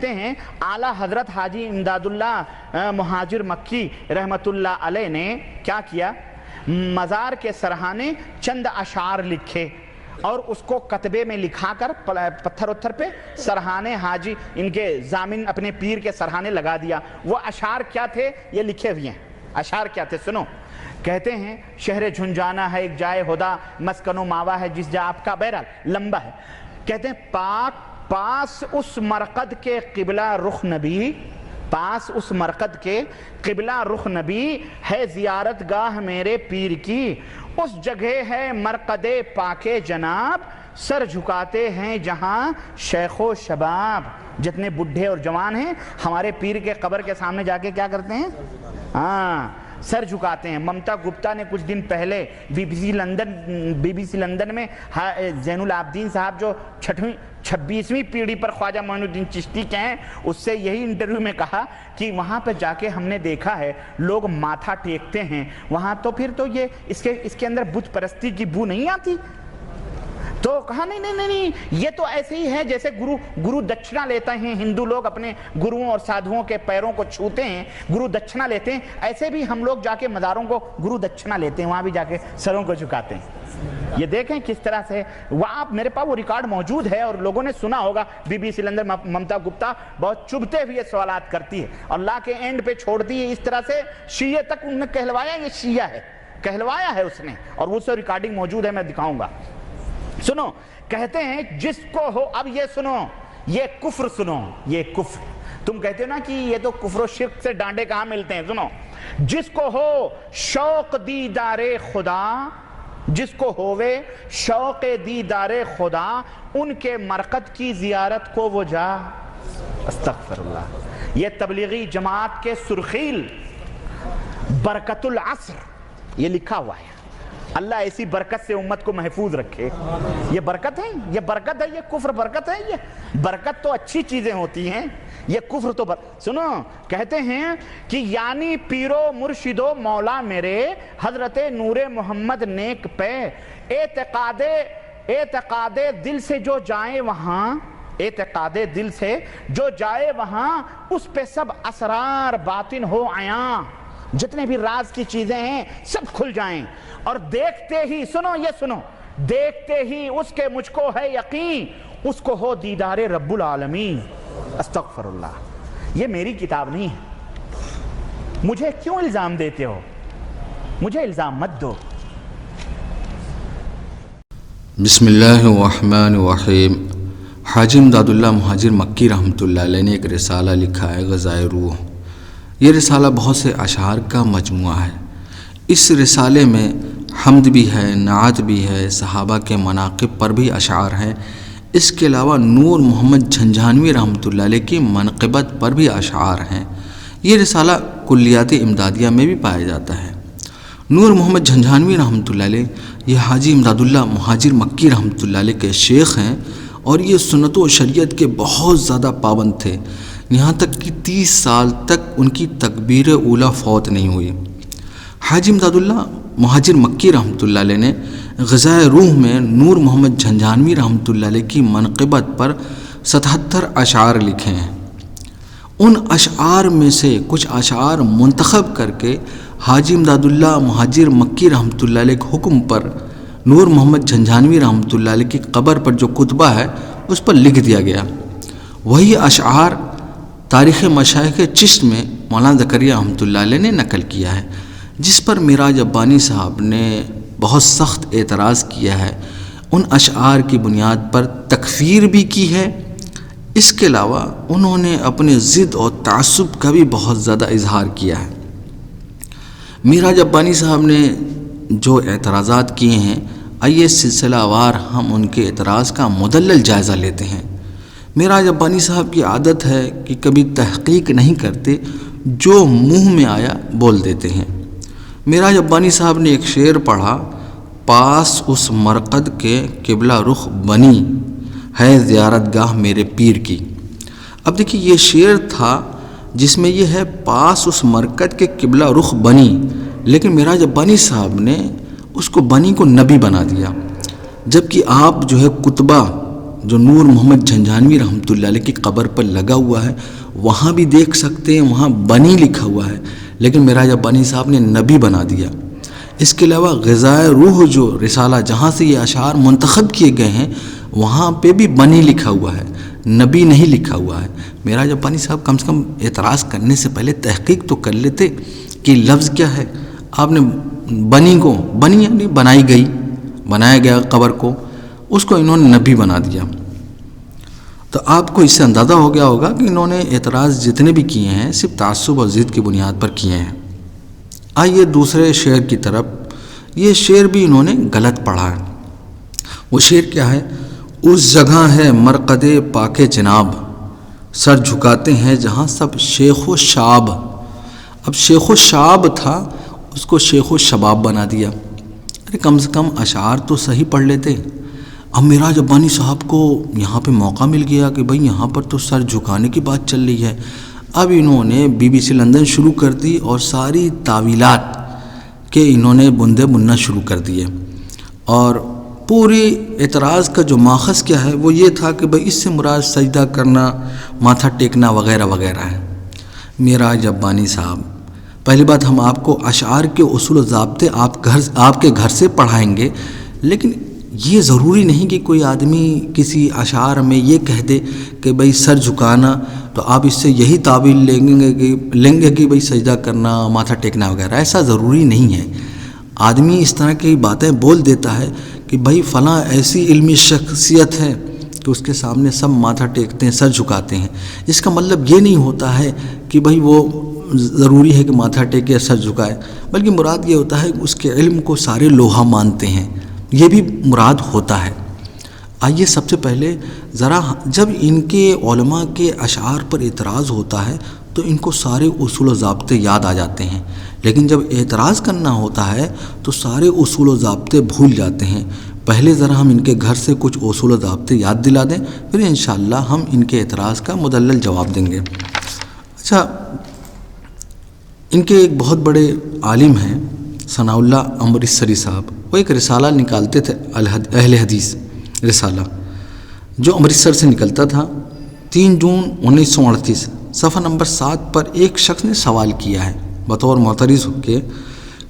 کہتے ہیں اعلیٰ حضرت حاجی امداد اللہ مہاجر مکی رحمت اللہ علیہ نے کیا کیا، مزار کے سرحانے چند اشعار لکھے اور اس کو کتبے میں لکھا کر پتھر اتھر پہ سرحانے حاجی ان کے ضامن اپنے پیر کے سرحانے لگا دیا۔ وہ اشعار کیا تھے یہ لکھے ہوئے ہیں، اشعار کیا تھے سنو۔ کہتے ہیں شہر جھنجھانا ہے ایک جائے خدا، مسکن و ماوا ہے جس جا آپ کا، بہرحال لمبا ہے۔ کہتے ہیں پاس اس مرقد کے قبلہ رخ نبی، پاس اس مرقد کے قبلہ رخ نبی ہے زیارت گاہ میرے پیر کی، اس جگہ ہے مرقد پاک جناب، سر جھکاتے ہیں جہاں شیخ و شباب۔ جتنے بڈھے اور جوان ہیں ہمارے پیر کے قبر کے سامنے جا کے کیا کرتے ہیں؟ سر جھکاتے ہیں۔ ممتا گپتا نے کچھ دن پہلے بی بی سی لندن میں زین العابدین صاحب جو 26ویں پیڑھی پر خواجہ معین الدین چشتی کے ہیں، اس سے یہی انٹرویو میں کہا کہ وہاں پہ جا کے ہم نے دیکھا ہے لوگ ماتھا ٹیکتے ہیں وہاں، تو پھر تو یہ اس کے اندر بت پرستی کی بو نہیں آتی؟ تو کہا نہیں، یہ تو ایسے ہی ہے جیسے گرو دکشنا لیتے ہیں، ہندو لوگ اپنے گروؤں اور سادھوؤں کے پیروں کو چھوتے ہیں، گرو دکشنا لیتے ہیں، ایسے بھی ہم لوگ جا کے مزاروں کو گرو دکشنا لیتے ہیں، وہاں بھی جا کے سروں کو جھکاتے ہیں۔ یہ دیکھیں کس طرح سے وہاں میرے پاس وہ ریکارڈ موجود ہے اور لوگوں نے سنا ہوگا۔ B B C London Mamta Gupta بہت چبھتے ہوئے سوالات کرتی ہے اور لا کے اینڈ پہ چھوڑتی ہے اس طرح سے، شیعہ تک انہوں نے کہلوایا یہ شیعہ ہے، کہلوایا ہے اس نے، اور وہ سے ریکارڈنگ موجود ہے، میں دکھاؤں گا۔ سنو، کہتے ہیں جس کو ہو، اب یہ سنو، یہ کفر سنو، یہ کفر، تم کہتے ہو نا کہ یہ تو کفر و شرک سے ڈانڈے کہاں ملتے ہیں، سنو، جس کو ہو شوق دیدار خدا، جس کو ہووے شوق دیدار خدا، ان کے مرقد کی زیارت کو وہ جا۔ استغفر اللہ۔ یہ تبلیغی جماعت کے سرخیل برکت العصر یہ لکھا ہوا ہے۔ اللہ ایسی برکت سے امت کو محفوظ رکھے۔ یہ برکت ہے، یہ برکت ہے، یہ کفر برکت ہے؟ یہ برکت تو اچھی چیزیں ہوتی ہیں، یہ کفر تو سنو، کہتے ہیں کہ یعنی پیرو مرشدو مولا میرے حضرت نور محمد نیک پہ، اعتقاد دل سے جو جائیں وہاں، اعتقاد دل سے جو جائے وہاں، اس پہ سب اسرار باطن ہو عیاں، جتنے بھی راز کی چیزیں ہیں سب کھل جائیں، اور دیکھتے ہی، سنو یہ سنو، دیکھتے ہی اس کے مجھ کو ہے یقین، اس کو ہو دیدار رب العالمین۔ استغفر اللہ۔ یہ میری کتاب نہیں ہے، مجھے کیوں الزام دیتے ہو؟ مجھے الزام مت دو۔ بسم اللہ الرحمن الرحیم۔ حاجی امداد اللہ مہاجر مکی رحمۃ اللہ علیہ نے ایک رسالہ لکھا ہے، غذائے روح۔ یہ رسالہ بہت سے اشعار کا مجموعہ ہے۔ اس رسالے میں حمد بھی ہے، نعت بھی ہے، صحابہ کے مناقب پر بھی اشعار ہیں۔ اس کے علاوہ نور محمد جھنجھانوی رحمۃ اللہ علیہ کی منقبت پر بھی اشعار ہیں۔ یہ رسالہ کلیات امدادیہ میں بھی پایا جاتا ہے۔ نور محمد جھنجھانوی رحمۃ اللہ علیہ یہ حاجی امداد اللہ مہاجر مکی رحمۃ اللہ علیہ کے شیخ ہیں، اور یہ سنت و شریعت کے بہت زیادہ پابند تھے، یہاں تک کہ 30 سال تک ان کی تکبیر اولیٰ فوت نہیں ہوئی۔ حاجی امداد اللہ مہاجر مکی رحمۃ اللہ علیہ نے غذائے روح میں نور محمد جھنجھانوی رحمۃ اللہ علیہ کی منقبت پر 77 اشعار لکھے ہیں۔ ان اشعار میں سے کچھ اشعار منتخب کر کے حاجی امداد اللہ مہاجر مکی رحمۃ اللہ علیہ کے حکم پر نور محمد جھنجھانوی رحمۃ اللہ علیہ کی قبر پر جو کتبہ ہے اس پر لکھ دیا گیا۔ وہی اشعار تاریخ مشائخ چشت میں مولانا زکریا رحمۃ اللہ علیہ نے نقل کیا ہے، جس پر معراج ابانی صاحب نے بہت سخت اعتراض کیا ہے، ان اشعار کی بنیاد پر تکفیر بھی کی ہے۔ اس کے علاوہ انہوں نے اپنے ضد اور تعصب کا بھی بہت زیادہ اظہار کیا ہے۔ معراج ابانی صاحب نے جو اعتراضات کیے ہیں، آئیے سلسلہ وار ہم ان کے اعتراض کا مدلل جائزہ لیتے ہیں۔ معراج ابانی صاحب کی عادت ہے کہ کبھی تحقیق نہیں کرتے، جو منہ میں آیا بول دیتے ہیں۔ معراج ابانی صاحب نے ایک شعر پڑھا، پاس اس مرقد کے قبلہ رخ بنی ہے زیارت گاہ میرے پیر کی۔ اب دیکھیے یہ شعر تھا جس میں یہ ہے پاس اس مرقد کے قبلہ رخ بنی، لیکن معراج ابانی صاحب نے اس کو بنی کو نبی بنا دیا، جبکہ آپ جو ہے کتبہ جو نور محمد جھنجھانوی رحمۃ اللہ علیہ کی قبر پر لگا ہوا ہے وہاں بھی دیکھ سکتے ہیں، وہاں بنی لکھا ہوا ہے، لیکن میراج ربانی صاحب نے نبی بنا دیا۔ اس کے علاوہ غذائے روح جو رسالہ جہاں سے یہ اشعار منتخب کیے گئے ہیں وہاں پہ بھی بنی لکھا ہوا ہے، نبی نہیں لکھا ہوا ہے۔ میراج ربانی صاحب کم سے کم اعتراض کرنے سے پہلے تحقیق تو کر لیتے کہ لفظ کیا ہے۔ آپ نے بنی یعنی بنایا گیا قبر کو، اس کو انہوں نے نبی بنا دیا۔ تو آپ کو اس سے اندازہ ہو گیا ہوگا کہ انہوں نے اعتراض جتنے بھی کیے ہیں صرف تعصب اور ضد کی بنیاد پر کیے ہیں۔ آئیے دوسرے شعر کی طرف۔ یہ شعر بھی انہوں نے غلط پڑھا ہے۔ وہ شعر کیا ہے؟ اس جگہ ہے مرقد پاک جناب، سر جھکاتے ہیں جہاں سب شیخ و شاب۔ اب شیخ و شاب تھا، اس کو شیخ و شباب بنا دیا۔ ارے کم سے کم اشعار تو صحیح پڑھ لیتے۔ اب میراج ربانی صاحب کو یہاں پہ موقع مل گیا کہ بھئی یہاں پر تو سر جھکانے کی بات چل رہی ہے۔ اب انہوں نے BBC لندن شروع کر دی اور ساری تعویلات کے انہوں نے بندے بننا شروع کر دیے، اور پوری اعتراض کا جو ماخذ کیا ہے وہ یہ تھا کہ بھئی اس سے مراد سجدہ کرنا، ماتھا ٹیکنا وغیرہ وغیرہ ہے۔ میراج ربانی صاحب، پہلی بات ہم آپ کو اشعار کے اصول و ضابطے آپ کے گھر سے پڑھائیں گے، لیکن یہ ضروری نہیں کہ کوئی آدمی کسی اشعار میں یہ کہہ دے کہ بھئی سر جھکانا تو آپ اس سے یہی تعبیر لیں گے کہ بھئی سجدہ کرنا، ماتھا ٹیکنا وغیرہ۔ ایسا ضروری نہیں ہے۔ آدمی اس طرح کی باتیں بول دیتا ہے کہ بھئی فلاں ایسی علمی شخصیت ہے کہ اس کے سامنے سب ماتھا ٹیکتے ہیں، سر جھکاتے ہیں۔ اس کا مطلب یہ نہیں ہوتا ہے کہ بھئی وہ ضروری ہے کہ ماتھا ٹیکے یا سر جھکائے، بلکہ مراد یہ ہوتا ہے کہ اس کے علم کو سارے لوہا مانتے ہیں، یہ بھی مراد ہوتا ہے۔ آئیے سب سے پہلے ذرا جب ان کے علماء کے اشعار پر اعتراض ہوتا ہے تو ان کو سارے اصول و ضابطے یاد آ جاتے ہیں، لیکن جب اعتراض کرنا ہوتا ہے تو سارے اصول و ضابطے بھول جاتے ہیں۔ پہلے ذرا ہم ان کے گھر سے کچھ اصول و ضابطے یاد دلا دیں، پھر انشاءاللہ ہم ان کے اعتراض کا مدلل جواب دیں گے۔ اچھا، ان کے ایک بہت بڑے عالم ہیں ثناء اللہ امرتسری صاحب، وہ ایک رسالہ نکالتے تھے، اہل حدیث رسالہ، جو امرتسر سے نکلتا تھا۔ 3 جون 1938 صفحہ نمبر 7 پر ایک شخص نے سوال کیا ہے بطور معترض ہو کے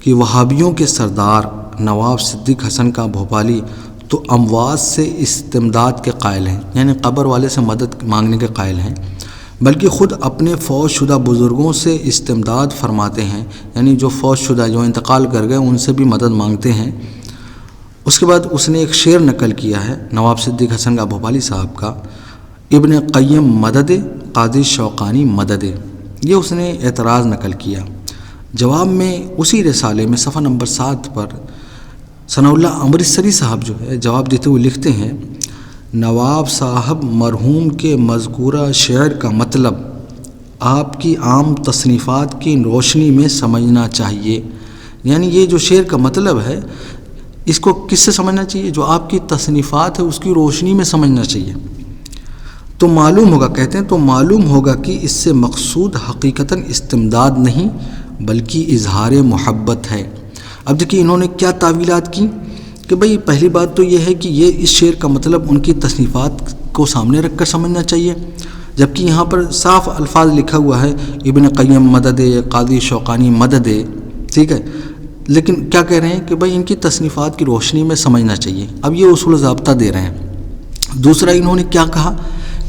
کہ وہابیوں کے سردار نواب صدیق حسن کا بھوپالی تو اموات سے استمداد کے قائل ہیں، یعنی قبر والے سے مدد مانگنے کے قائل ہیں، بلکہ خود اپنے فوت شدہ بزرگوں سے استمداد فرماتے ہیں، یعنی جو فوت شدہ جو انتقال کر گئے ان سے بھی مدد مانگتے ہیں۔ اس کے بعد اس نے ایک شعر نقل کیا ہے نواب صدیق حسن کا بھوپالی صاحب کا، ابن قیم مدد قاضی شوقانی مدد، یہ اس نے اعتراض نقل کیا۔ جواب میں اسی رسالے میں صفحہ نمبر 7 پر ثناء اللہ امرتسری صاحب جو ہے جواب دیتے ہوئے لکھتے ہیں، نواب صاحب مرحوم کے مذکورہ شعر کا مطلب آپ کی عام تصنیفات کی روشنی میں سمجھنا چاہیے، یعنی یہ جو شعر کا مطلب ہے اس کو کس سے سمجھنا چاہیے؟ جو آپ کی تصنیفات ہے اس کی روشنی میں سمجھنا چاہیے۔ تو معلوم ہوگا، کہتے ہیں تو معلوم ہوگا کہ اس سے مقصود حقیقتاً استمداد نہیں بلکہ اظہار محبت ہے۔ اب دیکھیے انہوں نے کیا تعویلات کی کہ بھئی پہلی بات تو یہ ہے کہ یہ اس شعر کا مطلب ان کی تصنیفات کو سامنے رکھ کر سمجھنا چاہیے، جبکہ یہاں پر صاف الفاظ لکھا ہوا ہے ابن قیم مدد قاضی شوقانی مدد، ٹھیک ہے، لیکن کیا کہہ رہے ہیں کہ بھئی ان کی تصنیفات کی روشنی میں سمجھنا چاہیے۔ اب یہ اصول ضابطہ دے رہے ہیں۔ دوسرا انہوں نے کیا کہا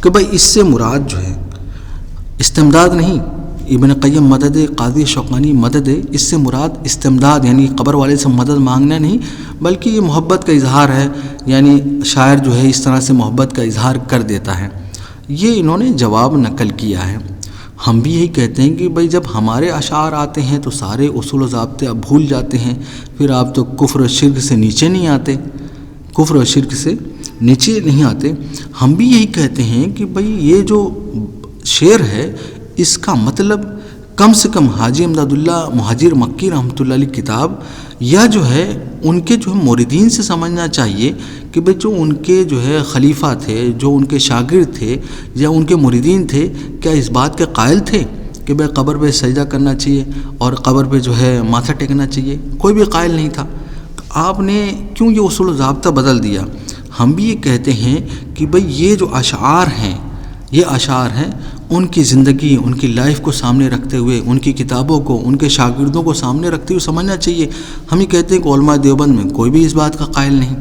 کہ بھئی اس سے مراد جو ہے استمداد نہیں، ابن قیم مدد قاضی شوقانی مدد، اس سے مراد استمداد یعنی قبر والے سے مدد مانگنا نہیں بلکہ یہ محبت کا اظہار ہے، یعنی شاعر جو ہے اس طرح سے محبت کا اظہار کر دیتا ہے۔ یہ انہوں نے جواب نقل کیا ہے۔ ہم بھی یہی کہتے ہیں کہ بھئی جب ہمارے اشعار آتے ہیں تو سارے اصول و ضابطے آپ بھول جاتے ہیں، پھر آپ تو کفر و شرک سے نیچے نہیں آتے، کفر و شرک سے نیچے نہیں آتے۔ ہم بھی یہی کہتے ہیں کہ بھئی یہ جو شعر ہے اس کا مطلب کم سے کم حاجی امداد اللہ مہاجر مکی رحمۃ اللہ علیہ کتاب یا جو ہے ان کے جو ہے موردین سے سمجھنا چاہیے کہ بھئی جو ان کے جو ہے خلیفہ تھے، جو ان کے شاگرد تھے یا ان کے موردین تھے، کیا اس بات کے قائل تھے کہ بھئی قبر پہ سجدہ کرنا چاہیے اور قبر پہ جو ہے ماتھا ٹیکنا چاہیے؟ کوئی بھی قائل نہیں تھا۔ تو آپ نے کیوں یہ اصول و ضابطہ بدل دیا؟ ہم بھی یہ کہتے ہیں کہ بھئی یہ جو اشعار ہیں، یہ اشعار ہیں ان کی زندگی، ان کی لائف کو سامنے رکھتے ہوئے، ان کی کتابوں کو، ان کے شاگردوں کو سامنے رکھتے ہوئے سمجھنا چاہیے۔ ہم یہ کہتے ہیں کہ علماء دیوبند میں کوئی بھی اس بات کا قائل نہیں۔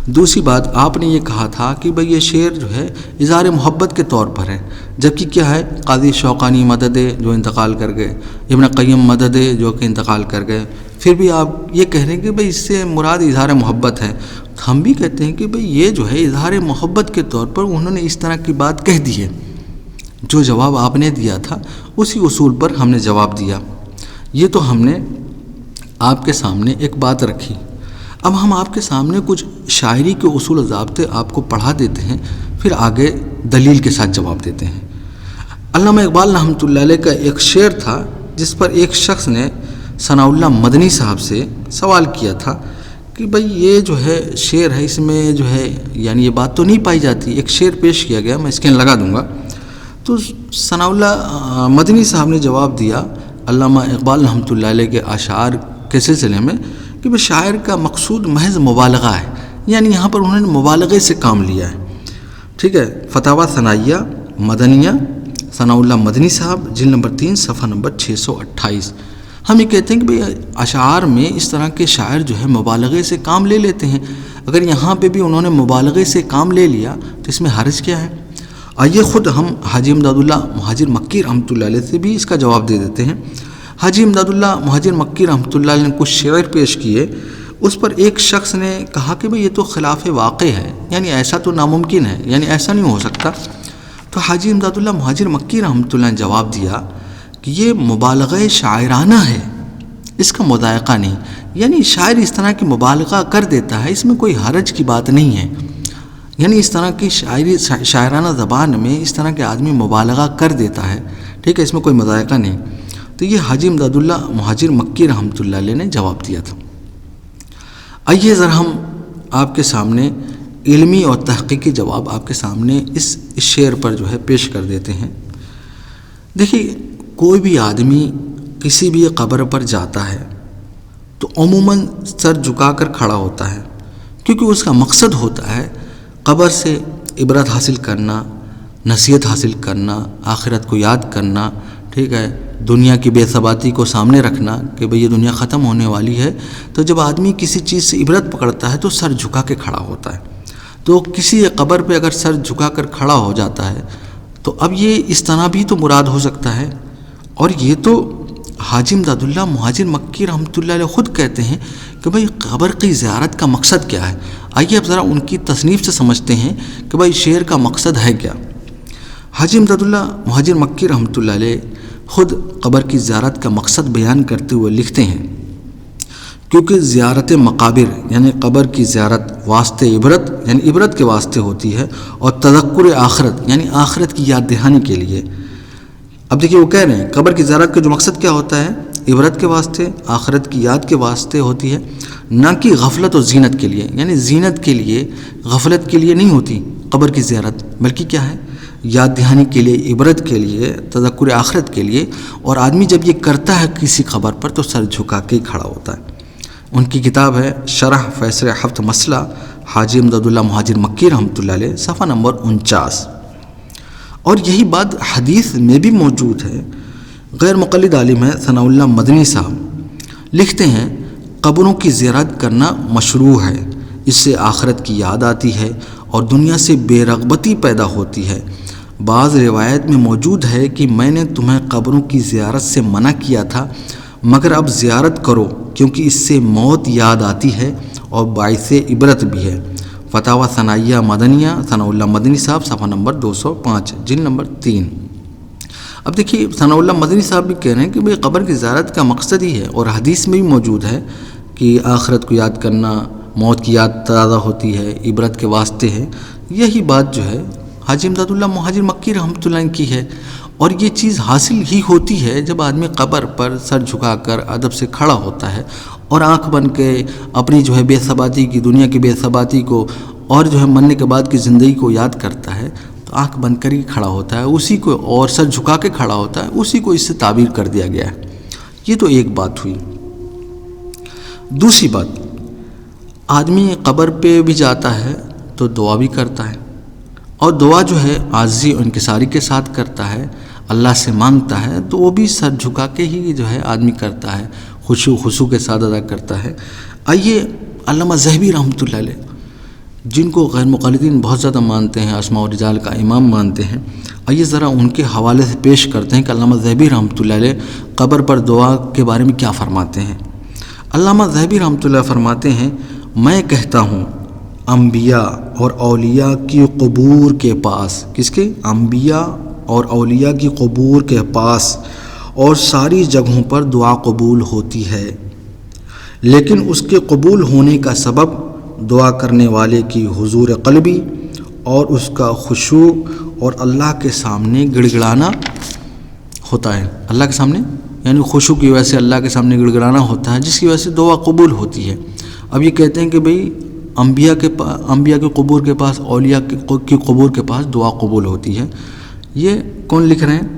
دوسری بات، آپ نے یہ کہا تھا کہ بھئی یہ شعر جو ہے اظہار محبت کے طور پر ہے، جبکہ کیا ہے، قاضی شوقانی مدد جو انتقال کر گئے، ابن قیم مدد جو کہ انتقال کر گئے، پھر بھی آپ یہ کہہ رہے ہیں کہ بھئی اس سے مراد اظہار محبت ہے۔ ہم بھی کہتے ہیں کہ بھئی یہ جو ہے اظہار محبت کے طور پر انہوں نے اس طرح کی بات کہہ دی ہے۔ جو جواب آپ نے دیا تھا اسی اصول پر ہم نے جواب دیا۔ یہ تو ہم نے آپ کے سامنے ایک بات رکھی۔ اب ہم آپ کے سامنے کچھ شاعری کے اصول و ضابطے آپ کو پڑھا دیتے ہیں، پھر آگے دلیل کے ساتھ جواب دیتے ہیں۔ علامہ اقبال رحمۃ اللہ علیہ کا ایک شعر تھا جس پر ایک شخص نے ثناء اللہ مدنی صاحب سے سوال کیا تھا کہ بھئی یہ جو ہے شعر ہے، اس میں جو ہے یعنی یہ بات تو نہیں پائی جاتی۔ ایک شعر پیش کیا گیا، میں اسکرین لگا دوں گا۔ تو ثناء اللہ مدنی صاحب نے جواب دیا علامہ اقبال رحمۃ اللہ علیہ کے اشعار کے سلسلے میں کہ وہ شاعر کا مقصود محض مبالغہ ہے، یعنی یہاں پر انہوں نے مبالغے سے کام لیا ہے۔ ٹھیک ہے، فتاوی ثنائیہ مدنیہ ثناء اللہ مدنی صاحب، جلد نمبر 3 صفحہ نمبر 628۔ ہم یہ کہتے ہیں کہ بھئی اشعار میں اس طرح کے شاعر جو ہے مبالغے سے کام لے لیتے ہیں۔ اگر یہاں پہ بھی انہوں نے مبالغے سے کام لے لیا تو اس میں حرج کیا ہے؟ آئیے خود ہم حاجی امداد اللہ مہاجر مکی رحمۃ اللہ علیہ سے بھی اس کا جواب دے دیتے ہیں۔ حاجی امداد اللہ مہاجر مکی رحمۃ اللہ علیہ نے کچھ شعر پیش کیے، اس پر ایک شخص نے کہا کہ بھئی یہ تو خلاف واقع ہے، یعنی ایسا تو ناممکن ہے، یعنی ایسا نہیں ہو سکتا۔ تو حاجی امداد اللہ مہاجر مکی رحمۃ اللہ نے جواب دیا کہ یہ مبالغہ شاعرانہ ہے، اس کا مضائقہ نہیں، یعنی شاعر اس طرح کی مبالغہ کر دیتا ہے، اس میں کوئی حرج کی بات نہیں ہے۔ یعنی اس طرح کی شاعرانہ زبان میں اس طرح کے آدمی مبالغہ کر دیتا ہے، ٹھیک ہے، اس میں کوئی مضائقہ نہیں۔ تو یہ حاجی امداد اللہ مہاجر مکی رحمۃ اللہ علیہ نے جواب دیا تھا۔ آئیے ذرا ہم آپ کے سامنے علمی اور تحقیقی جواب آپ کے سامنے اس شعر پر جو ہے پیش کر دیتے ہیں۔ دیکھیے، کوئی بھی آدمی کسی بھی قبر پر جاتا ہے تو عموماً سر جھکا کر کھڑا ہوتا ہے، کیونکہ اس کا مقصد ہوتا ہے قبر سے عبرت حاصل کرنا، نصیحت حاصل کرنا، آخرت کو یاد کرنا، ٹھیک ہے، دنیا کی بے ثباتی کو سامنے رکھنا کہ بھئی یہ دنیا ختم ہونے والی ہے۔ تو جب آدمی کسی چیز سے عبرت پکڑتا ہے تو سر جھکا کے کھڑا ہوتا ہے۔ تو کسی قبر پہ اگر سر جھکا کر کھڑا ہو جاتا ہے تو اب یہ اس طرح بھی تو مراد ہو سکتا ہے، اور یہ تو حاجی امداد اللہ مہاجر مکی رحمۃ اللہ علیہ خود کہتے ہیں کہ بھئی قبر کی زیارت کا مقصد کیا ہے۔ آئیے اب ذرا ان کی تصنیف سے سمجھتے ہیں کہ بھئی شعر کا مقصد ہے کیا۔ حاجی امداد اللہ مہاجر مکی رحمۃ اللہ علیہ خود قبر کی زیارت کا مقصد بیان کرتے ہوئے لکھتے ہیں، کیونکہ زیارت مقابر یعنی قبر کی زیارت واسطے عبرت یعنی عبرت کے واسطے ہوتی ہے، اور تذکر آخرت یعنی آخرت کی یاد دہانی کے لیے۔ اب دیکھیے وہ کہہ رہے ہیں قبر کی زیارت کا جو مقصد کیا ہوتا ہے، عبرت کے واسطے، آخرت کی یاد کے واسطے ہوتی ہے، نہ کہ غفلت و زینت کے لیے، یعنی زینت کے لیے، غفلت کے لیے نہیں ہوتی قبر کی زیارت، بلکہ کیا ہے، یاد دہانی کے لیے، عبرت کے لیے، تذکر آخرت کے لیے۔ اور آدمی جب یہ کرتا ہے کسی قبر پر تو سر جھکا کے ہی کھڑا ہوتا ہے۔ ان کی کتاب ہے شرح فیصل ہفت مسئلہ حاجی امداد اللہ مہاجر مکی رحمۃ اللہ علیہ، صفحہ نمبر 49۔ اور یہی بات حدیث میں بھی موجود ہے۔ غیر مقلد عالم ہے ثناء اللہ مدنی صاحب، لکھتے ہیں قبروں کی زیارت کرنا مشروع ہے، اس سے آخرت کی یاد آتی ہے اور دنیا سے بے رغبتی پیدا ہوتی ہے۔ بعض روایت میں موجود ہے کہ میں نے تمہیں قبروں کی زیارت سے منع کیا تھا، مگر اب زیارت کرو کیونکہ اس سے موت یاد آتی ہے اور باعث عبرت بھی ہے۔ فتاوی ثنائیہ مدنیہ ثناء اللہ مدنی صاحب، صفحہ نمبر 205، جلد نمبر 3۔ اب دیکھیے ثناء اللہ مدنی صاحب بھی کہہ رہے ہیں کہ بھئی قبر کی زیارت کا مقصد ہی ہے، اور حدیث میں بھی موجود ہے کہ آخرت کو یاد کرنا، موت کی یاد تازہ ہوتی ہے، عبرت کے واسطے ہے۔ یہی بات جو ہے حاجی امداد اللہ مہاجر مکی رحمۃ اللہ کی ہے، اور یہ چیز حاصل ہی ہوتی ہے جب آدمی قبر پر سر جھکا کر ادب سے کھڑا ہوتا ہے اور آنکھ بن کے اپنی جو ہے بے ثباتی کی، دنیا کی بے ثباتی کو اور جو ہے مرنے کے بعد کی زندگی کو یاد کرتا ہے، تو آنکھ بند کر ہی کھڑا ہوتا ہے اسی کو، اور سر جھکا کے کھڑا ہوتا ہے اسی کو، اس سے تعبیر کر دیا گیا ہے۔ یہ تو ایک بات ہوئی۔ دوسری بات، آدمی قبر پہ بھی جاتا ہے تو دعا بھی کرتا ہے، اور دعا جو ہے عاجزی و انکساری کے ساتھ کرتا ہے، اللہ سے مانگتا ہے تو وہ بھی سر جھکا کے ہی جو ہے آدمی کرتا ہے، خشوع کے ساتھ ادا کرتا ہے۔ آئیے علامہ ذہبی رحمۃ اللہ علیہ، جن کو غیر مقلدین بہت زیادہ مانتے ہیں، اسماء و رجال کا امام مانتے ہیں، آئیے ذرا ان کے حوالے سے پیش کرتے ہیں کہ علامہ ذہبی رحمۃ اللہ علیہ قبر پر دعا کے بارے میں کیا فرماتے ہیں۔ علامہ ذہبی رحمۃ اللہ فرماتے ہیں، میں کہتا ہوں انبیاء اور اولیاء کی قبور کے پاس، کس کے؟ انبیاء اور اولیاء کی قبور کے پاس اور ساری جگہوں پر دعا قبول ہوتی ہے، لیکن اس کے قبول ہونے کا سبب دعا کرنے والے کی حضور قلبی اور اس کا خشوع اور اللہ کے سامنے گڑ گڑانا ہوتا ہے۔ اللہ کے سامنے یعنی خشوع کی وجہ سے اللہ کے سامنے گڑ گڑانا ہوتا ہے، جس کی وجہ سے دعا قبول ہوتی ہے۔ اب یہ کہتے ہیں کہ بھئی انبیاء کے قبور کے پاس، اولیاء کی قبور کے پاس دعا قبول ہوتی ہے۔ یہ کون لکھ رہے ہیں؟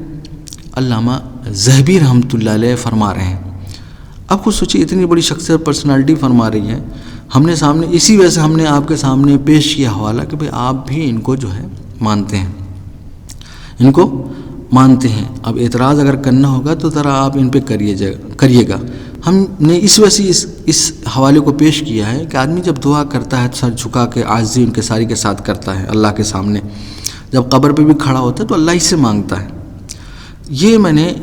علامہ ذہبی رحمۃ اللہ علیہ فرما رہے ہیں۔ اب خود سوچیے، اتنی بڑی شخصیت پرسنالٹی فرما رہی ہے، ہم نے سامنے، اسی وجہ سے ہم نے آپ کے سامنے پیش کیا حوالہ کہ بھئی آپ بھی ان کو جو ہے مانتے ہیں، ان کو مانتے ہیں۔ اب اعتراض اگر کرنا ہوگا تو ذرا آپ ان پہ کریے گا۔ ہم نے اس وجہ سے اس حوالے کو پیش کیا ہے کہ آدمی جب دعا کرتا ہے تو سر جھکا کے عاجزی انکساری کے ساتھ کرتا ہے اللہ کے سامنے، جب قبر پہ بھی کھڑا ہوتا ہے تو اللہ ہی سے مانگتا ہے۔ یہ میں نے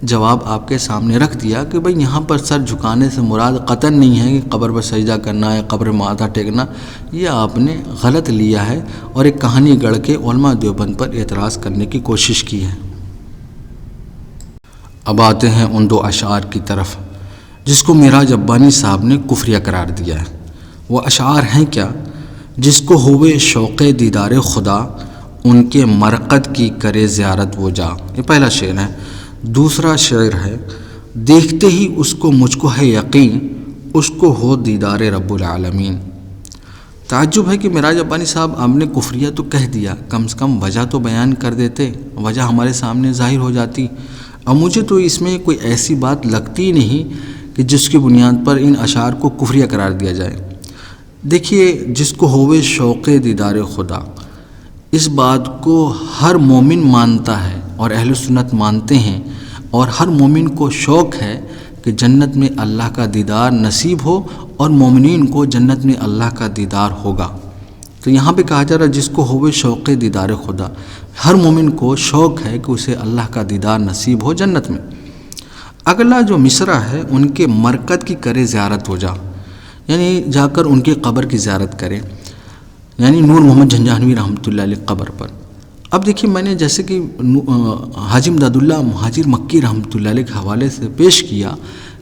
جواب آپ کے سامنے رکھ دیا کہ بھئی یہاں پر سر جھکانے سے مراد قطعاً نہیں ہے کہ قبر پر سجدہ کرنا ہے، قبر ماتھا ٹیکنا، یہ آپ نے غلط لیا ہے اور ایک کہانی گڑھ کے علماء دیوبند پر اعتراض کرنے کی کوشش کی ہے۔ اب آتے ہیں ان دو اشعار کی طرف جس کو معراج ربانی صاحب نے کفریہ قرار دیا ہے۔ وہ اشعار ہیں کیا؟ جس کو ہوئے شوق دیدار خدا، ان کے مرقد کی کرے زیارت وہ جا، یہ پہلا شعر ہے۔ دوسرا شعر ہے، دیکھتے ہی اس کو مجھ کو ہے یقین، اس کو ہو دیدار رب العالمین۔ تعجب ہے کہ معراج ربانی صاحب آپ نے کفریہ تو کہہ دیا، کم سے کم وجہ تو بیان کر دیتے، وجہ ہمارے سامنے ظاہر ہو جاتی۔ اب مجھے تو اس میں کوئی ایسی بات لگتی نہیں کہ جس کی بنیاد پر ان اشعار کو کفریہ قرار دیا جائے۔ دیکھیے، جس کو ہوئے شوق دیدار خدا، اس بات کو ہر مومن مانتا ہے اور اہل سنت مانتے ہیں، اور ہر مومن کو شوق ہے کہ جنت میں اللہ کا دیدار نصیب ہو اور مومنین کو جنت میں اللہ کا دیدار ہوگا۔ تو یہاں پہ کہا جا رہا ہے جس کو ہوئے شوق دیدار خدا، ہر مومن کو شوق ہے کہ اسے اللہ کا دیدار نصیب ہو جنت میں۔ اگلا جو مصرع ہے، ان کے مرقد کی کرے زیارت ہو جا، یعنی جا کر ان کی قبر کی زیارت کرے، یعنی نور محمد جھنجھانوی رحمۃ اللہ علیہ قبر پر۔ اب دیکھیے، میں نے جیسے کہ حاجی امداد اللہ مہاجر مکی رحمۃ اللہ علیہ کے حوالے سے پیش کیا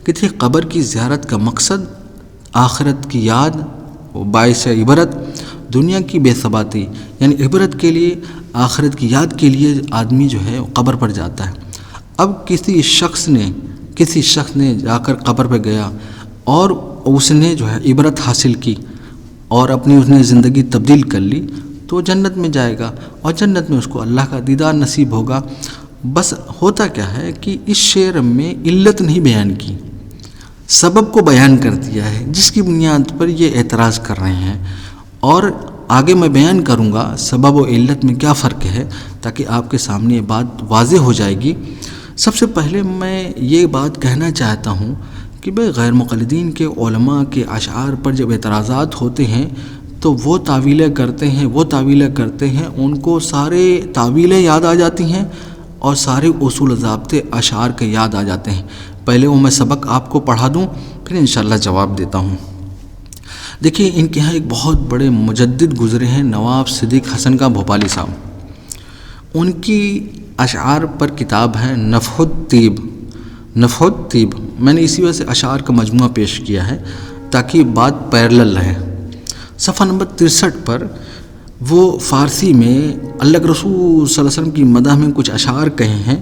کہ تھی قبر کی زیارت کا مقصد آخرت کی یاد، باعث عبرت، دنیا کی بے ثباتی، یعنی عبرت کے لیے، آخرت کی یاد کے لیے آدمی جو ہے قبر پر جاتا ہے۔ اب کسی شخص نے جا کر قبر پہ گیا اور اس نے جو ہے عبرت حاصل کی اور اپنی اس نے زندگی تبدیل کر لی، تو جنت میں جائے گا اور جنت میں اس کو اللہ کا دیدار نصیب ہوگا۔ بس ہوتا کیا ہے کہ اس شعر میں علت نہیں بیان کی، سبب کو بیان کر دیا ہے، جس کی بنیاد پر یہ اعتراض کر رہے ہیں، اور آگے میں بیان کروں گا سبب و علت میں کیا فرق ہے، تاکہ آپ کے سامنے یہ بات واضح ہو جائے گی۔ سب سے پہلے میں یہ بات کہنا چاہتا ہوں کہ بھئی غیر مقلدین کے علماء کے اشعار پر جب اعتراضات ہوتے ہیں تو وہ تعویلیں کرتے ہیں، ان کو سارے تعویلیں یاد آ جاتی ہیں اور سارے اصول ضابطے اشعار کے یاد آ جاتے ہیں۔ پہلے وہ میں سبق آپ کو پڑھا دوں، پھر انشاءاللہ جواب دیتا ہوں۔ دیکھیے، ان کے ہاں ایک بہت بڑے مجدد گزرے ہیں، نواب صدیق حسن کا بھوپالی صاحب۔ ان کی اشعار پر کتاب ہے نفح الطیب۔ میں نے اسی وجہ سے اشعار کا مجموعہ پیش کیا ہے تاکہ بات پیرلل رہے۔ صفحہ نمبر 63 پر وہ فارسی میں اللہ کے رسول صلی اللہ علیہ وسلم کی مدح میں کچھ اشعار کہے ہیں۔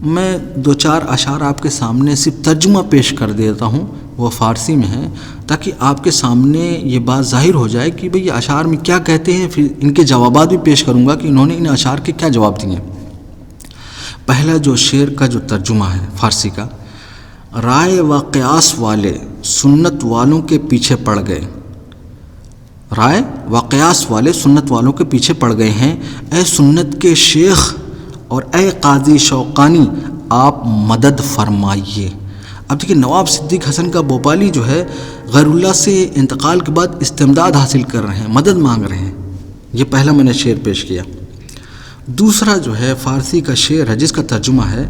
میں 2-4 اشعار آپ کے سامنے صرف ترجمہ پیش کر دیتا ہوں، وہ فارسی میں ہے، تاکہ آپ کے سامنے یہ بات ظاہر ہو جائے کہ بھئی یہ اشعار میں کیا کہتے ہیں۔ پھر ان کے جوابات بھی پیش کروں گا کہ انہوں نے ان اشعار کے کیا جواب دیے۔ پہلا جو شعر کا جو ترجمہ ہے فارسی کا، رائے و قیاس والے سنت والوں کے پیچھے پڑ گئے، رائے و قیاس والے سنت والوں کے پیچھے پڑ گئے ہیں۔ اے سنت کے شیخ اور اے قاضی شوقانی آپ مدد فرمائیے۔ اب دیکھیے نواب صدیق حسن کا بھوپالی جو ہے غیر اللہ سے انتقال کے بعد استمداد حاصل کر رہے ہیں، مدد مانگ رہے ہیں۔ یہ پہلا میں نے شعر پیش کیا۔ دوسرا جو ہے فارسی کا شعر ہے جس کا ترجمہ ہے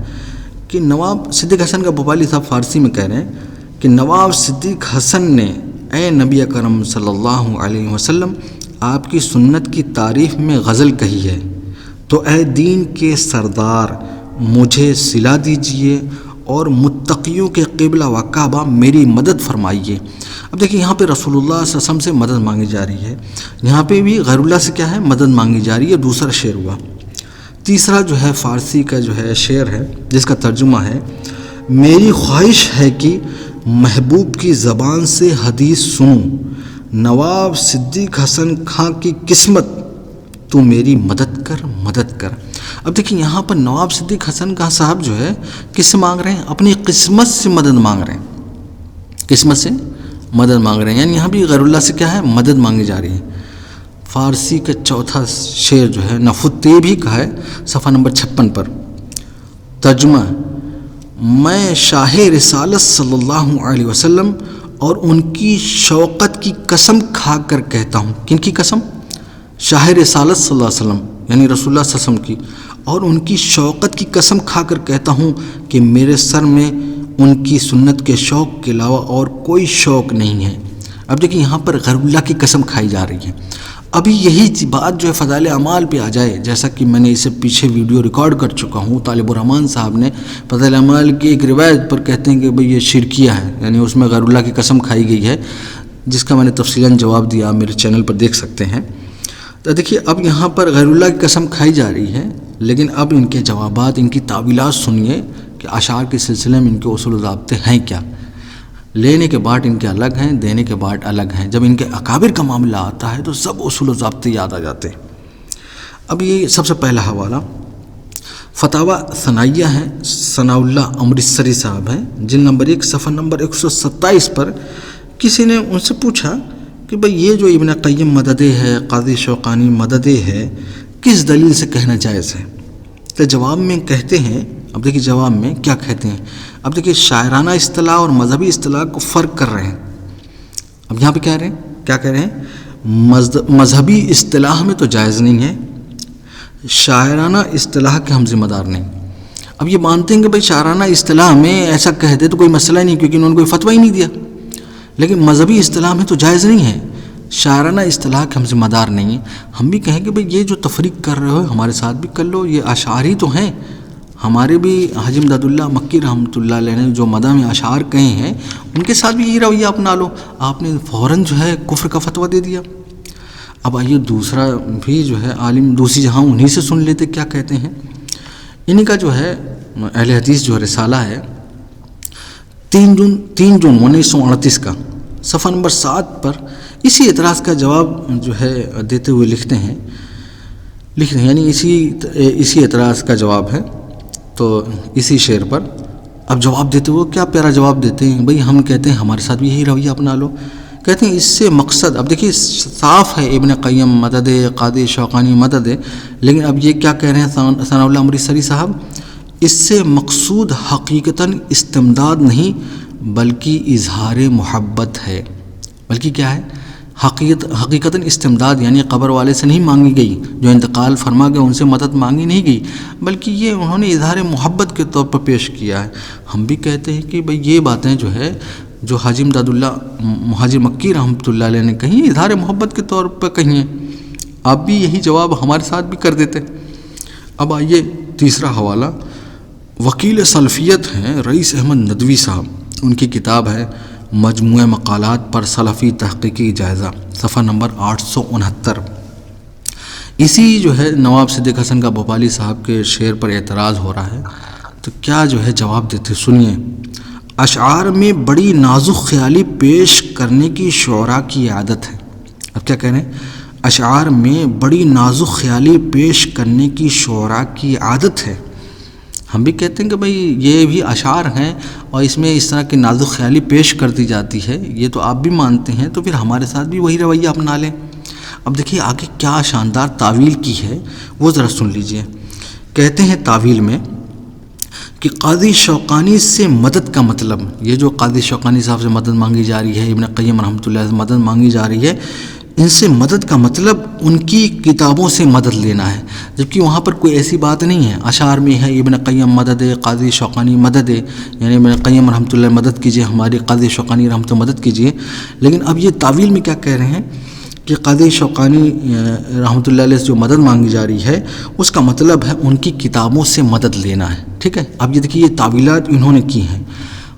کہ نواب صدیق حسن کا بھوپالی صاحب فارسی میں کہہ رہے ہیں کہ نواب صدیق حسن نے اے نبی اکرم صلی اللہ علیہ وسلم آپ کی سنت کی تعریف میں غزل کہی ہے، تو اے دین کے سردار مجھے صلہ دیجئے اور متقیوں کے قبلہ و کعبہ میری مدد فرمائیے۔ اب دیکھیں یہاں پہ رسول اللہ صلی اللہ علیہ وسلم سے مدد مانگی جا رہی ہے، یہاں پہ بھی غیر اللہ سے کیا ہے مدد مانگی جا رہی ہے۔ دوسرا شعر ہوا۔ تیسرا جو ہے فارسی کا جو ہے شعر ہے جس کا ترجمہ ہے میری خواہش ہے کہ محبوب کی زبان سے حدیث سنوں، نواب صدیق حسن خاں کی قسمت تو میری مدد کر مدد کر۔ اب دیکھیں یہاں پر نواب صدیق حسن خاں صاحب جو ہے کس سے مانگ رہے ہیں؟ اپنی قسمت سے مدد مانگ رہے ہیں، قسمت سے مدد مانگ رہے ہیں، یعنی یہاں بھی غیر اللہ سے کیا ہے مدد مانگی جا رہی ہے۔ فارسی کا چوتھا شعر جو ہے نفوتیب ہی کا ہے، صفحہ نمبر 56 پر۔ ترجمہ میں شاہ رسالت صلی اللہ علیہ وسلم اور ان کی شوقت کی قسم کھا کر کہتا ہوں۔ کن کی قسم؟ شاہ رسالت صلی اللہ علیہ وسلم یعنی رسول اللہ صلی اللہ علیہ وسلم کی، اور ان کی شوقت کی قسم کھا کر کہتا ہوں کہ میرے سر میں ان کی سنت کے شوق کے علاوہ اور کوئی شوق نہیں ہے۔ اب دیکھیں یہاں پر غیر اللہ کی قسم کھائی جا رہی ہے۔ ابھی یہی بات جو ہے فضائل اعمال پہ آ جائے، جیسا کہ میں نے اسے پیچھے ویڈیو ریکارڈ کر چکا ہوں، طالب الرحمان صاحب نے فضائل اعمال کی ایک روایت پر کہتے ہیں کہ بھئی یہ شرکیہ ہے، یعنی اس میں غیر اللہ کی قسم کھائی گئی ہے، جس کا میں نے تفصیلاً جواب دیا، آپ میرے چینل پر دیکھ سکتے ہیں۔ تو دیکھیے اب یہاں پر غیر اللہ کی قسم کھائی جا رہی ہے، لیکن اب ان کے جوابات، ان کی تعویلات سنیے کہ اشعار کے سلسلے میں ان کے اصول و ضابطے ہیں کیا۔ لینے کے بعد ان کے الگ ہیں، دینے کے بعد الگ ہیں۔ جب ان کے اکابر کا معاملہ آتا ہے تو سب اصول و ضابطے یاد آ جاتے ہیں۔ اب یہ سب سے پہلا حوالہ فتاوی ثنائیہ ہیں، ثناء اللہ امرتسری صاحب ہیں، جلد نمبر 1 صفحہ نمبر 127 پر کسی نے ان سے پوچھا کہ بھئی یہ جو ابن قیم مددے ہے، قاضی شوقانی مددے ہے، کس دلیل سے کہنا جائز ہے؟ تو جواب میں کہتے ہیں، اب دیکھیے جواب میں کیا کہتے ہیں، اب دیکھیے شاعرانہ اصطلاح اور مذہبی اصطلاح کو فرق کر رہے ہیں۔ اب یہاں پہ کیا کہہ رہے ہیں؟ مذہبی اصطلاح میں تو جائز نہیں ہے، شاعرانہ اصطلاح کے ہم ذمہ دار نہیں۔ اب یہ مانتے ہیں کہ بھئی شاعرانہ اصطلاح میں ایسا کہہ دے تو کوئی مسئلہ نہیں، کیونکہ انہوں نے کوئی فتویٰ ہی نہیں دیا، لیکن مذہبی اصطلاح میں تو جائز نہیں ہے، شاعرانہ اصطلاح کے ہم ذمہ دار نہیں ہیں۔ ہم بھی کہیں کہ بھئی یہ جو تفریق کر رہے ہو ہمارے ساتھ بھی کر لو، یہ اشعار ہی تو ہیں، ہمارے بھی حاجی امداد اللہ مکی رحمۃ اللہ علیہ نے جو مدح میں اشعار کہے ہیں ان کے ساتھ بھی یہ رویہ اپنا لو۔ آپ نے فوراً جو ہے کفر کا فتویٰ دے دیا۔ اب آئیے دوسرا بھی جو ہے عالم دوسری جہاں انہی سے سن لیتے کیا کہتے ہیں۔ انہی کا جو ہے اہل حدیث جو رسالہ ہے 3 جون 1938 کا صفحہ نمبر 7 پر اسی اعتراض کا جواب جو ہے دیتے ہوئے لکھتے ہیں یعنی اسی اعتراض کا جواب ہے، تو اسی شعر پر اب جواب دیتے ہوئے کیا پیارا جواب دیتے ہیں، بھئی ہم کہتے ہیں ہمارے ساتھ بھی یہی رویہ اپنا لو۔ کہتے ہیں اس سے مقصد، اب دیکھیے صاف ہے ابن قیم مدد ہے، قاضی شوقانی مدد ہے، لیکن اب یہ کیا کہہ رہے ہیں ثناء اللہ امرتسری صاحب، اس سے مقصود حقیقتاً استمداد نہیں بلکہ اظہار محبت ہے۔ بلکہ کیا ہے؟ حقیقتاً استمداد یعنی قبر والے سے نہیں مانگی گئی، جو انتقال فرما گئے ان سے مدد مانگی نہیں گئی، بلکہ یہ انہوں نے اظہار محبت کے طور پر پیش کیا ہے۔ ہم بھی کہتے ہیں کہ بھئی یہ باتیں جو ہے جو حاجی امداد اللہ مہاجر مکی رحمۃ اللہ علیہ نے کہیں اظہار محبت کے طور پر کہیں ہیں، آپ بھی یہی جواب ہمارے ساتھ بھی کر دیتے۔ اب آئیے تیسرا حوالہ وکیل سلفیت ہیں رئیس احمد ندوی صاحب، ان کی کتاب ہے مجموعہ مقالات پر سلفی تحقیقی جائزہ، صفحہ نمبر 869۔ اسی جو ہے نواب صدیق حسن کا بھوپالی صاحب کے شعر پر اعتراض ہو رہا ہے، تو کیا جو ہے جواب دیتے سنیے۔ اشعار میں بڑی نازک خیالی پیش کرنے کی شعراء کی عادت ہے۔ اب کیا کہہ رہے ہیں؟ اشعار میں بڑی نازک خیالی پیش کرنے کی شعراء کی عادت ہے۔ ہم بھی کہتے ہیں کہ بھئی یہ بھی اشعار ہیں اور اس میں اس طرح کی نازک خیالی پیش کر دی جاتی ہے، یہ تو آپ بھی مانتے ہیں، تو پھر ہمارے ساتھ بھی وہی رویہ اپنا لیں۔ اب دیکھیے آگے کیا شاندار تعویل کی ہے وہ ذرا سن لیجئے. کہتے ہیں تعویل میں کہ قاضی شوقانی سے مدد کا مطلب، یہ جو قاضی شوقانی صاحب سے مدد مانگی جا رہی ہے، ابن قیم رحمۃ اللہ سے مدد مانگی جا رہی ہے، ان سے مدد کا مطلب ان کی کتابوں سے مدد لینا ہے. جبکہ وہاں پر کوئی ایسی بات نہیں ہے. اشعار میں ہے ابن قیم مدد ہے، قاضی شوقانی مدد ہے، یعنی ابن قیم رحمۃ اللہ مدد کیجیے، ہماری قاضی شوقانی رحمۃ اللہ مدد کیجیے. لیکن اب یہ تعویل میں کیا کہہ رہے ہیں کہ قاضی شوقانی رحمۃ اللہ علیہ سے جو مدد مانگی جا رہی ہے اس کا مطلب ہے ان کی کتابوں سے مدد لینا ہے. ٹھیک ہے. اب یہ دیکھیے یہ تعویلات انہوں نے کی ہیں.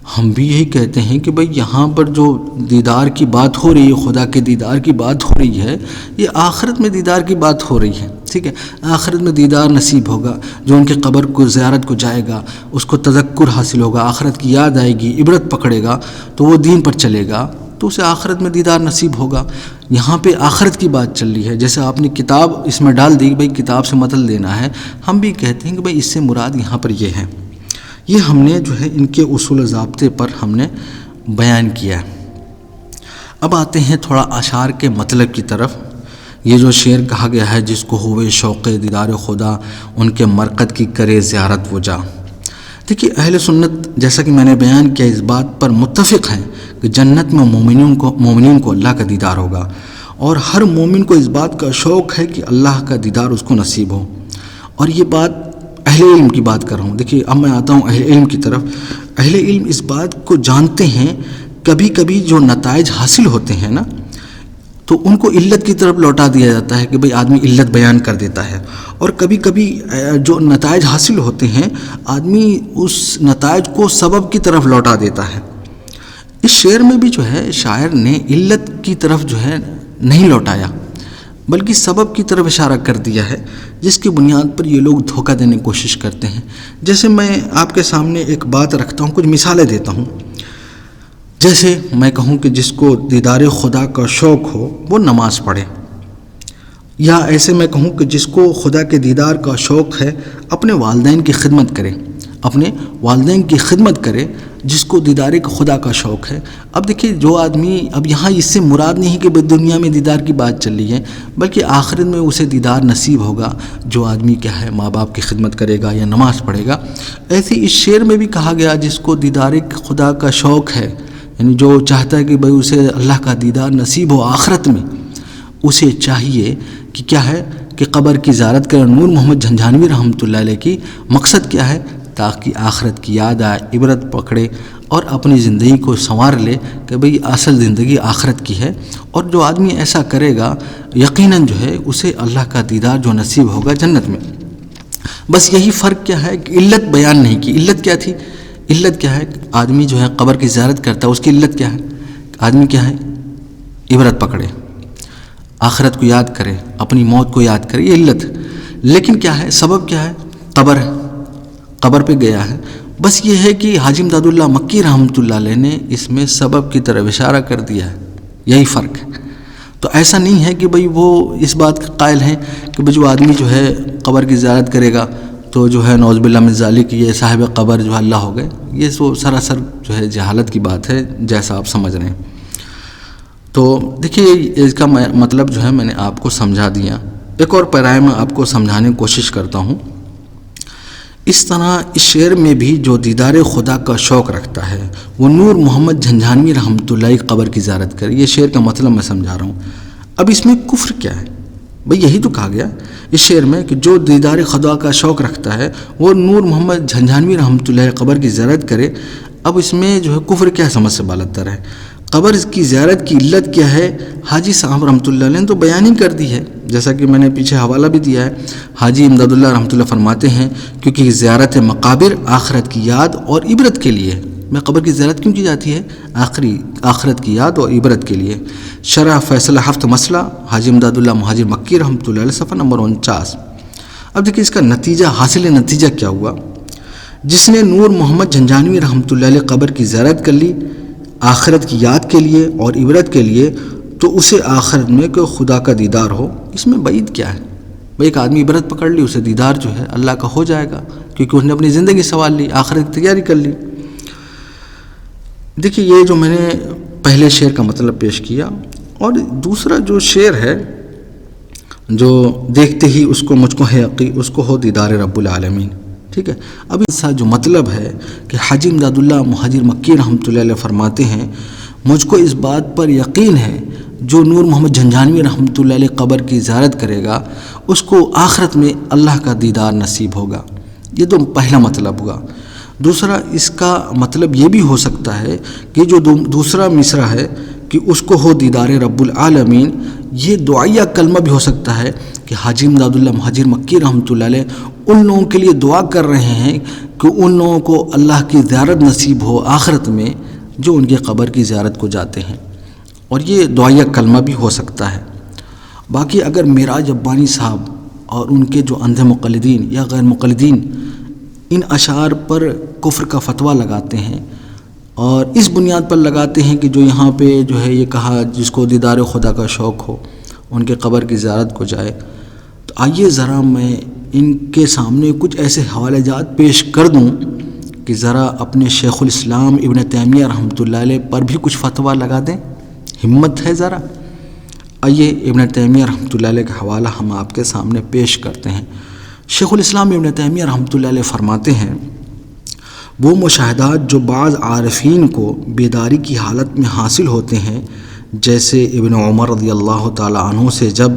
ہم بھی یہی کہتے ہیں کہ بھئی یہاں پر جو دیدار کی بات ہو رہی ہے، خدا کے دیدار کی بات ہو رہی ہے، یہ آخرت میں دیدار کی بات ہو رہی ہے. ٹھیک ہے. آخرت میں دیدار نصیب ہوگا. جو ان کے قبر کو زیارت کو جائے گا اس کو تذکر حاصل ہوگا، آخرت کی یاد آئے گی، عبرت پکڑے گا تو وہ دین پر چلے گا تو اسے آخرت میں دیدار نصیب ہوگا. یہاں پہ آخرت کی بات چل رہی ہے. جیسے آپ نے کتاب اس میں ڈال دی کہ بھئی کتاب سے مدد لینا ہے، ہم بھی کہتے ہیں کہ بھئی اس سے مراد یہاں پر یہ ہے. یہ ہم نے جو ہے ان کے اصول و ضابطے پر ہم نے بیان کیا. اب آتے ہیں تھوڑا اشعار کے مطلب کی طرف. یہ جو شعر کہا گیا ہے، جس کو ہوئے شوق دیدار خدا ان کے مرقد کی کرے زیارت وہ جا. دیکھیے اہل سنت جیسا کہ میں نے بیان کیا اس بات پر متفق ہیں کہ جنت میں مومنین کو اللہ کا دیدار ہوگا، اور ہر مومن کو اس بات کا شوق ہے کہ اللہ کا دیدار اس کو نصیب ہو. اور یہ بات اہل علم کی بات کر رہا ہوں. دیکھیے اب میں آتا ہوں اہل علم کی طرف. اہل علم اس بات کو جانتے ہیں. کبھی کبھی جو نتائج حاصل ہوتے ہیں نا تو ان کو علت کی طرف لوٹا دیا جاتا ہے کہ بھئی آدمی علت بیان کر دیتا ہے، اور کبھی کبھی جو نتائج حاصل ہوتے ہیں آدمی اس نتائج کو سبب کی طرف لوٹا دیتا ہے. اس شعر میں بھی جو ہے شاعر نے علت کی طرف جو ہے نہیں لوٹایا بلکہ سبب کی طرف اشارہ کر دیا ہے، جس کی بنیاد پر یہ لوگ دھوکہ دینے کی کوشش کرتے ہیں. جیسے میں آپ کے سامنے ایک بات رکھتا ہوں، کچھ مثالیں دیتا ہوں. جیسے میں کہوں کہ جس کو دیدار خدا کا شوق ہو وہ نماز پڑھے، یا ایسے میں کہوں کہ جس کو خدا کے دیدار کا شوق ہے اپنے والدین کی خدمت کرے، اپنے والدین کی خدمت کرے جس کو دیدار خدا کا شوق ہے. اب دیکھیے جو آدمی، اب یہاں اس سے مراد نہیں کہ دنیا میں دیدار کی بات چل رہی ہے بلکہ آخرت میں اسے دیدار نصیب ہوگا جو آدمی کیا ہے ماں باپ کی خدمت کرے گا یا نماز پڑھے گا. ایسے اس شعر میں بھی کہا گیا جس کو دیدار خدا کا شوق ہے، یعنی جو چاہتا ہے کہ بھئی اسے اللہ کا دیدار نصیب ہو آخرت میں، اسے چاہیے کہ کیا ہے کہ قبر کی زیارت کرے. نور محمد جھنجھانوی رحمۃ اللہ علیہ کی مقصد کیا ہے؟ تاکہ آخرت کی یاد آئے، عبرت پکڑے اور اپنی زندگی کو سنوار لے کہ بھئی اصل زندگی آخرت کی ہے. اور جو آدمی ایسا کرے گا یقیناً جو ہے اسے اللہ کا دیدار جو نصیب ہوگا جنت میں. بس یہی فرق کیا ہے کہ علت بیان نہیں کی. علت کیا تھی؟ علت کیا ہے؟ آدمی جو ہے قبر کی زیارت کرتا ہے، اس کی علت کیا ہے؟ آدمی کیا ہے؟ عبرت پکڑے، آخرت کو یاد کرے، اپنی موت کو یاد کرے، یہ علت. لیکن کیا ہے سبب؟ کیا ہے؟ قبر ہے، قبر پہ گیا ہے. بس یہ ہے کہ حاجی امداد اللہ مکی رحمۃ اللہ علیہ نے اس میں سبب کی طرف اشارہ کر دیا ہے. یہی فرق ہے. تو ایسا نہیں ہے کہ بھئی وہ اس بات کا قائل ہیں کہ بھئی جو آدمی جو ہے قبر کی زیارت کرے گا تو جو ہے نعوذ باللہ من ذالک یہ صاحب قبر جو اللہ ہو گئے. یہ سو سراسر جو ہے جہالت کی بات ہے جیسا آپ سمجھ رہے ہیں. تو دیکھیے اس کا مطلب جو ہے میں نے آپ کو سمجھا دیا. ایک اور پیرائے میں آپ کو سمجھانے کی کوشش کرتا ہوں. اس طرح اس شعر میں بھی جو دیدار خدا کا شوق رکھتا ہے وہ نور محمد جھنجھانوی رحمۃ اللہ قبر کی زیارت کرے. یہ شعر کا مطلب میں سمجھا رہا ہوں. اب اس میں کفر کیا ہے؟ بھئی یہی تو کہا گیا اس شعر میں کہ جو دیدار خدا کا شوق رکھتا ہے وہ نور محمد جھنجھانوی رحمۃ اللہ قبر کی زیارت کرے. اب اس میں جو ہے کفر کیا سمجھ سے بالاتر ہے؟ قبر کی زیارت کی علت کیا ہے؟ حاجی صاحب رحمۃ اللہ علیہ نے تو بیان ہی کر دی ہے، جیسا کہ میں نے پیچھے حوالہ بھی دیا ہے. حاجی امداد اللہ رحمۃ اللہ فرماتے ہیں کیونکہ زیارت مقابر آخرت کی یاد اور عبرت کے لیے. میں قبر کی زیارت کیوں کی جاتی ہے؟ آخرت کی یاد اور عبرت کے لیے. شرح فیصلہ ہفت مسئلہ حاجی امداد اللہ مہاجر مکی رحمۃ اللہ علیہ صفحہ نمبر 49. اب دیکھیں اس کا نتیجہ، حاصل نتیجہ کیا ہوا؟ جس نے نور محمد جھنجھانوی رحمۃ اللہ علیہ قبر کی زیارت کر لی آخرت کی یاد کے لیے اور عبرت کے لیے تو اسے آخرت میں کوئی خدا کا دیدار ہو. اس میں بعید کیا ہے؟ بھئی ایک آدمی عبرت پکڑ لی، اسے دیدار جو ہے اللہ کا ہو جائے گا کیونکہ اس نے اپنی زندگی سنوار لی، آخرت کی تیاری کر لی. دیکھیے یہ جو میں نے پہلے شعر کا مطلب پیش کیا، اور دوسرا جو شعر ہے جو دیکھتے ہی اس کو مجھ کو ہے یقین اس کو ہو دیدار رب العالمین. ٹھیک ہے. اب اس کا جو مطلب ہے کہ حاجی امداد اللہ مہاجر مکی رحمۃ اللہ علیہ فرماتے ہیں مجھ کو اس بات پر یقین ہے جو نور محمد جھنجھانوی رحمۃ اللہ علیہ قبر کی زیارت کرے گا اس کو آخرت میں اللہ کا دیدار نصیب ہوگا. یہ تو پہلا مطلب ہوا. دوسرا اس کا مطلب یہ بھی ہو سکتا ہے کہ جو دوسرا مصرع ہے کہ اس کو ہو دیدار رب العالمین، یہ دعائیہ کلمہ بھی ہو سکتا ہے کہ حاجی امداد اللہ مہاجر مکی رحمۃ اللہ علیہ ان لوگوں کے لیے دعا کر رہے ہیں کہ ان لوگوں کو اللہ کی زیارت نصیب ہو آخرت میں جو ان کی قبر کی زیارت کو جاتے ہیں، اور یہ دعائیہ کلمہ بھی ہو سکتا ہے. باقی اگر معراج ربانی صاحب اور ان کے جو اندھے مقلدین یا غیر مقلدین ان اشعار پر کفر کا فتویٰ لگاتے ہیں اور اس بنیاد پر لگاتے ہیں کہ جو یہاں پہ جو ہے یہ کہا جس کو دیدار خدا کا شوق ہو ان کے قبر کی زیارت کو جائے، تو آئیے ذرا میں ان کے سامنے کچھ ایسے حوالے جات پیش کر دوں کہ ذرا اپنے شیخ الاسلام ابن تیمیہ رحمۃ اللہ علیہ پر بھی کچھ فتویٰ لگا دیں. ہمت ہے ذرا. آئیے ابن تیمیہ رحمۃ اللہ علیہ کا حوالہ ہم آپ کے سامنے پیش کرتے ہیں. شیخ الاسلام ابن تیمیہ رحمۃ اللہ علیہ فرماتے ہیں وہ مشاہدات جو بعض عارفین کو بیداری کی حالت میں حاصل ہوتے ہیں، جیسے ابن عمر رضی اللہ تعالی عنہ سے جب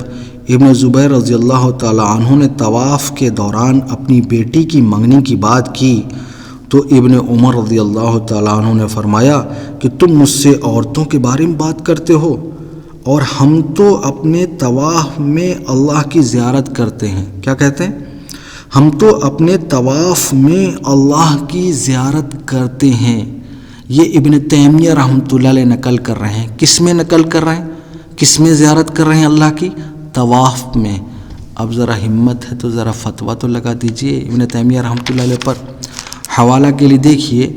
ابن زبیر رضی اللہ تعالی عنہ نے طواف کے دوران اپنی بیٹی کی منگنی کی بات کی تو ابن عمر رضی اللہ تعالی عنہ نے فرمایا کہ تم مجھ سے عورتوں کے بارے میں بات کرتے ہو اور ہم تو اپنے طواف میں اللہ کی زیارت کرتے ہیں. کیا کہتے ہیں؟ ہم تو اپنے طواف میں اللہ کی زیارت کرتے ہیں. یہ ابن تیمیہ رحمۃ اللہ علیہ نقل کر رہے ہیں. کس میں نقل کر رہے ہیں؟ کس میں زیارت کر رہے ہیں اللہ کی؟ طواف میں. اب ذرا ہمت ہے تو ذرا فتویٰ تو لگا دیجئے ابن تیمیہ رحمۃ اللہ علیہ پر. حوالہ کے لیے دیکھیے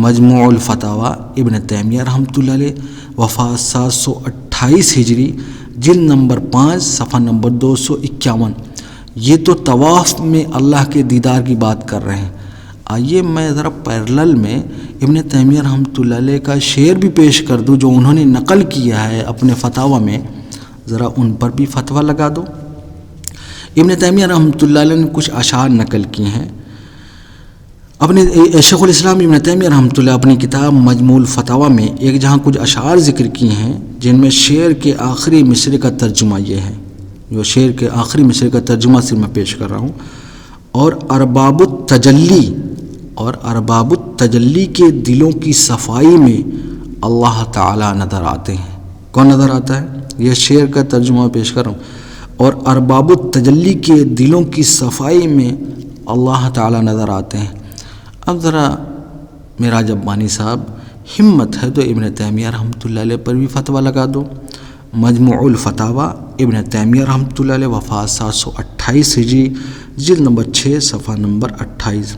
مجموع الفتاویٰ ابن تیمیہ رحمۃ اللہ علیہ، وفات 728 ہجری، جلد نمبر 5 صفحہ نمبر 251. یہ تو طواف میں اللہ کے دیدار کی بات کر رہے ہیں. آئیے میں ذرا پیرلل میں ابن تیمیہ رحمۃ اللہ علیہ کا شعر بھی پیش کر دوں جو انہوں نے نقل کیا ہے اپنے فتاویٰ میں، ذرا ان پر بھی فتویٰ لگا دو. ابن تیمیہ رحمۃ اللہ علیہ نے کچھ اشعار نقل کیے ہیں. اپنے شیخ الاسلام ابن تیمیہ رحمۃ اللہ اپنی کتاب مجموع الفتاویٰ میں ایک جہاں کچھ اشعار ذکر کیے ہیں جن میں شعر کے آخری مصرع کا ترجمہ یہ ہے، جو شعر کے آخری مصرع کا ترجمہ صرف میں پیش کر رہا ہوں. اور ارباب التجلی کے دلوں کی صفائی میں اللہ تعالی نظر آتے ہیں. کون نظر آتا ہے؟ یہ شعر کا ترجمہ پیش کر رہا ہوں. اور ارباب التجلی کے دلوں کی صفائی میں اللہ تعالی نظر آتے ہیں. اب ذرا معراج ربانی صاحب ہمت ہے تو ابن تیمیہ رحمۃ اللہ علیہ پر بھی فتویٰ لگا دو. مجموع الفتاویٰ ابن تیمیہ رحمۃ اللہ علیہ، وفات 728 ہجری، جلد نمبر 6 صفحہ نمبر 28.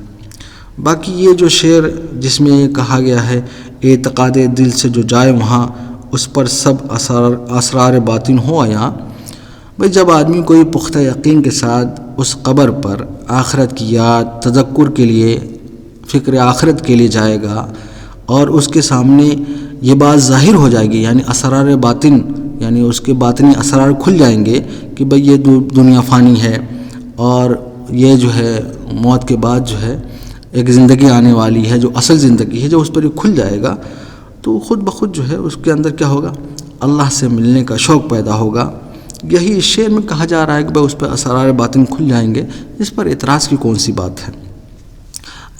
باقی یہ جو شعر جس میں یہ کہا گیا ہے اعتقاد دل سے جو جائے وہاں اس پر سب اسرار باطن ہو آیا. بھئی جب آدمی کوئی پختہ یقین کے ساتھ اس قبر پر آخرت کی یاد تذکر کے لیے، فکر آخرت کے لیے جائے گا اور اس کے سامنے یہ بات ظاہر ہو جائے گی، یعنی اسرار باطن، یعنی اس کے باطنی اسرار کھل جائیں گے کہ بھئی یہ دنیا فانی ہے اور یہ جو ہے موت کے بعد جو ہے ایک زندگی آنے والی ہے جو اصل زندگی ہے. جو اس پر یہ کھل جائے گا تو خود بخود جو ہے اس کے اندر کیا ہوگا؟ اللہ سے ملنے کا شوق پیدا ہوگا. یہی اس شعر میں کہا جا رہا ہے کہ بھئی اس پر اسرار باطن کھل جائیں گے. اس پر اعتراض کی کون سی بات ہے؟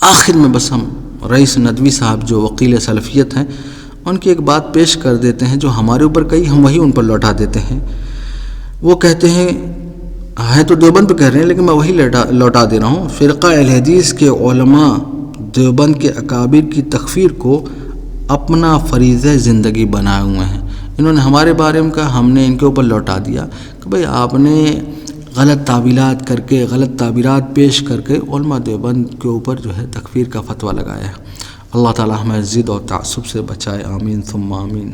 آخر میں بس ہم رئیس ندوی صاحب جو وکیل سلفیت ہیں ان کی ایک بات پیش کر دیتے ہیں جو ہمارے اوپر کئی ہم وہی ان پر لوٹا دیتے ہیں. وہ کہتے ہیں، ہے تو دیوبند پہ کہہ رہے ہیں لیکن میں وہی لوٹا دے رہا ہوں، فرقہ اہل حدیث کے علماء دیوبند کے اکابر کی تکفیر کو اپنا فریضہ زندگی بنائے ہوئے ہیں. انہوں نے ہمارے بارے میں کہا، ہم نے ان کے اوپر لوٹا دیا کہ بھئی آپ نے غلط تعویلات کر کے، غلط تعبیرات پیش کر کے علماء دیوبند کے اوپر جو ہے تکفیر کا فتویٰ لگایا ہے. اللہ تعالی ہمیں ضد اور تعصب سے بچائے. آمین ثم آمین.